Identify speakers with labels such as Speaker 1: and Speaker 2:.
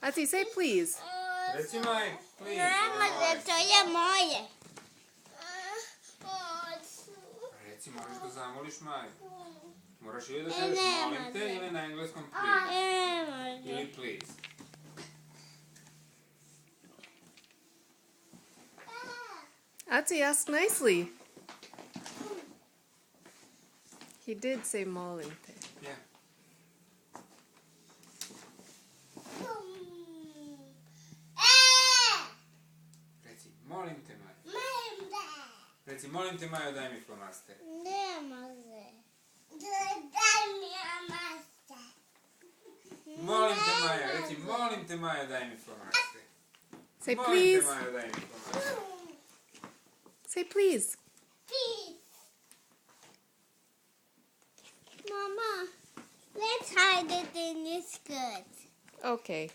Speaker 1: Aci, say please.
Speaker 2: Reci Maj, please.
Speaker 3: Ne može, to je moje.
Speaker 2: Reci, možeš da zamoliš Maju. Moraš ili da kažeš molim te ili na engleskom please.
Speaker 3: Ne može.
Speaker 2: Ili please.
Speaker 1: Aci, ask nicely. He did say molim te.
Speaker 2: Yeah. Reci, molim te Maju. Reci, molim te Maju, daj mi flomaster.
Speaker 3: Ne može.
Speaker 2: Molim te Maja, reci, molim te Maja, daj mi flomaster.
Speaker 1: Say
Speaker 2: Molim te
Speaker 1: please.
Speaker 2: Maja, daj mi flomaster.
Speaker 1: Say please.
Speaker 3: Mama, let's hide it in this skirt.
Speaker 1: Okay.